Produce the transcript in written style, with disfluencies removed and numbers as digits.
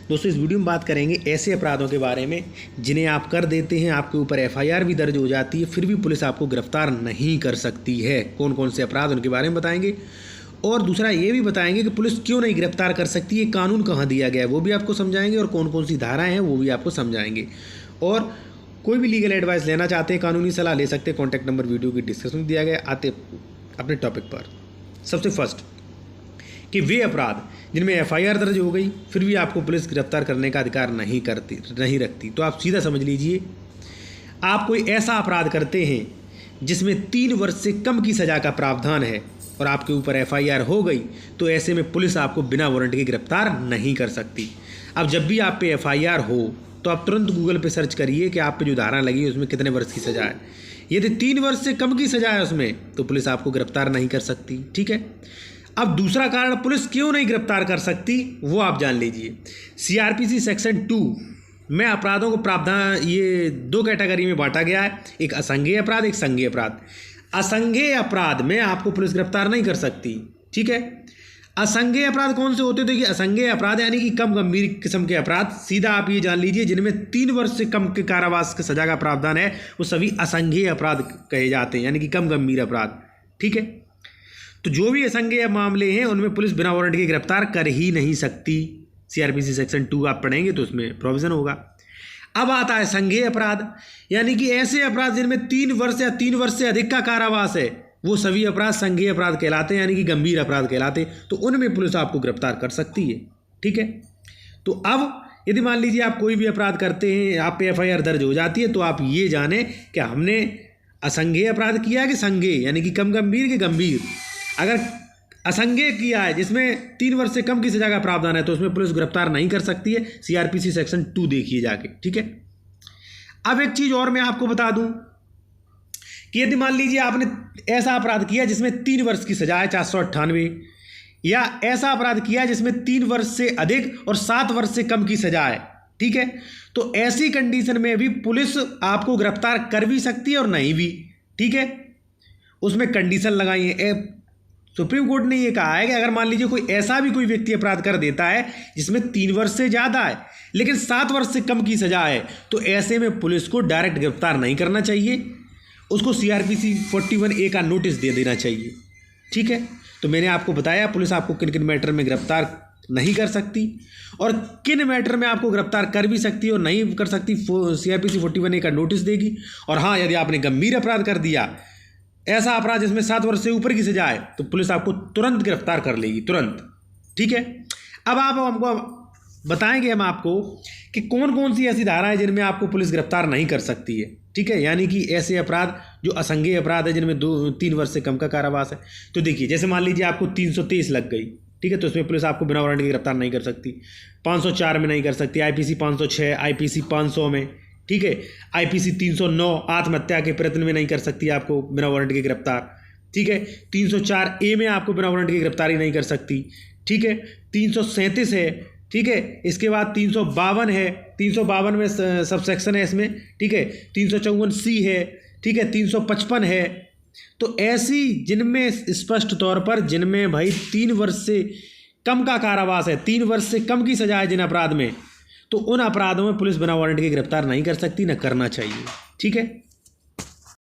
दोस्तों इस वीडियो में बात करेंगे ऐसे अपराधों के बारे में जिन्हें आप कर देते हैं, आपके ऊपर एफआईआर भी दर्ज हो जाती है, फिर भी पुलिस आपको गिरफ्तार नहीं कर सकती है। कौन कौन से अपराध उनके बारे में बताएंगे और दूसरा ये भी बताएंगे कि पुलिस क्यों नहीं गिरफ्तार कर सकती है, कानून कहाँ दिया गया है वो भी आपको समझाएंगे और कौन कौन सी धाराएँ हैं वो भी आपको समझाएंगे। और कोई भी लीगल एडवाइस लेना चाहते हैं, कानूनी सलाह ले सकते हैं, कॉन्टैक्ट नंबर वीडियो की डिस्क्रिप्शन में दिया गया। आते अपने टॉपिक पर। सबसे फर्स्ट कि वे अपराध जिनमें एफआईआर दर्ज हो गई फिर भी आपको पुलिस गिरफ्तार करने का अधिकार नहीं रखती। तो आप सीधा समझ लीजिए, आप कोई ऐसा अपराध करते हैं जिसमें 3 वर्ष से कम की सज़ा का प्रावधान है और आपके ऊपर एफआईआर हो गई, तो ऐसे में पुलिस आपको बिना वारंट के गिरफ्तार नहीं कर सकती। अब जब भी आप पे एफआईआर हो तो आप तुरंत गूगल पे सर्च करिए कि आप पे जो धारा लगी है उसमें कितने वर्ष की सज़ा है। यदि 3 वर्ष से कम की सज़ा है उसमें, तो पुलिस आपको गिरफ्तार नहीं कर सकती। ठीक है। अब दूसरा कारण पुलिस क्यों नहीं गिरफ्तार कर सकती वो आप जान लीजिए। सीआरपीसी सेक्शन 2 में अपराधों को प्रावधान ये 2 कैटेगरी में बांटा गया है, एक असंज्ञेय अपराध, एक संज्ञेय अपराध। असंज्ञेय अपराध में आपको पुलिस गिरफ्तार नहीं कर सकती। ठीक है। असंज्ञेय अपराध कौन से होते हैं? देखिए, असंज्ञेय अपराध यानी कि कम गंभीर किस्म के अपराध, सीधा आप ये जान लीजिए जिनमें 3 वर्ष से कम के कारावास की सजा का प्रावधान है, वो सभी असंज्ञेय अपराध कहे जाते हैं, यानी कि कम गंभीर अपराध। ठीक है। तो जो भी असंज्ञेय मामले हैं उनमें पुलिस बिना वारंट के गिरफ्तार कर ही नहीं सकती। सीआरपीसी सेक्शन 2 आप पढ़ेंगे तो उसमें प्रोविजन होगा। अब आता है संज्ञेय अपराध, यानी कि ऐसे अपराध जिनमें 3 वर्ष या 3 वर्ष से अधिक का कारावास है, वो सभी अपराध संज्ञेय अपराध कहलाते हैं, यानी कि गंभीर अपराध कहलाते हैं। तो उनमें पुलिस आपको गिरफ्तार कर सकती है। ठीक है। तो अब यदि मान लीजिए आप कोई भी अपराध करते हैं, आप पे एफआईआर दर्ज हो जाती है, तो आप ये जाने कि हमने असंज्ञेय अपराध किया है कि संज्ञेय, यानी कि कम गंभीर के गंभीर। अगर असंज्ञेय किया है जिसमें 3 वर्ष से कम की सजा का प्रावधान है, तो उसमें पुलिस गिरफ्तार नहीं कर सकती है। सीआरपीसी सेक्शन 2 देखिए जाके। ठीक है। अब एक चीज और मैं आपको बता दूं कि यदि मान लीजिए आपने ऐसा अपराध किया जिसमें 3 वर्ष की सजा है 498, या ऐसा अपराध किया जिसमें 3 वर्ष से अधिक और 7 वर्ष से कम की सजा है। ठीक है। तो ऐसी कंडीशन में भी पुलिस आपको गिरफ्तार कर भी सकती है और नहीं भी। ठीक है। उसमें कंडीशन लगाई है। सुप्रीम कोर्ट ने यह कहा है कि अगर मान लीजिए कोई व्यक्ति अपराध कर देता है जिसमें 3 वर्ष से ज़्यादा है लेकिन 7 वर्ष से कम की सजा है, तो ऐसे में पुलिस को डायरेक्ट गिरफ्तार नहीं करना चाहिए, उसको सीआरपीसी 41A का नोटिस दे देना चाहिए। ठीक है। तो मैंने आपको बताया पुलिस आपको किन किन मैटर में गिरफ्तार नहीं कर सकती और किन मैटर में आपको गिरफ्तार कर भी सकती और नहीं कर सकती। सीआरपीसी 41A का नोटिस देगी। और हाँ, यदि आपने गंभीर अपराध कर दिया, ऐसा अपराध जिसमें 7 वर्ष से ऊपर की सजा है, तो पुलिस आपको तुरंत गिरफ्तार कर लेगी, तुरंत। ठीक है। अब आप हमको बताएंगे हम आपको कि कौन कौन सी ऐसी धारा है जिनमें आपको पुलिस गिरफ्तार नहीं कर सकती है। ठीक है। यानी कि ऐसे अपराध जो असंज्ञेय अपराध है जिनमें 3 वर्ष से कम का कारावास है। तो देखिए, जैसे मान लीजिए आपको 323 लग गई। ठीक है। तो उसमें पुलिस आपको बिना वारंट के गिरफ्तार नहीं कर सकती। 504 में नहीं कर सकती, आईपीसी 506, आईपीसी 500 में। ठीक है। आईपीसी 309 आत्महत्या के प्रयत्न में नहीं कर सकती आपको बिना वारंट के गिरफ्तार। ठीक है। 304A में आपको बिना वारंट की गिरफ्तारी नहीं कर सकती। ठीक है। 337 है। ठीक है। इसके बाद 352 है, 352 में सब सेक्शन है इसमें। ठीक है। 354C है। ठीक है। 355 है। तो ऐसी जिनमें स्पष्ट तौर पर जिनमें भाई 3 वर्ष से कम का कारावास है, 3 वर्ष से कम की सजा है जिन अपराध में, तो उन अपराधों में पुलिस बिना वारंट के गिरफ्तार नहीं कर सकती, न करना चाहिए। ठीक है।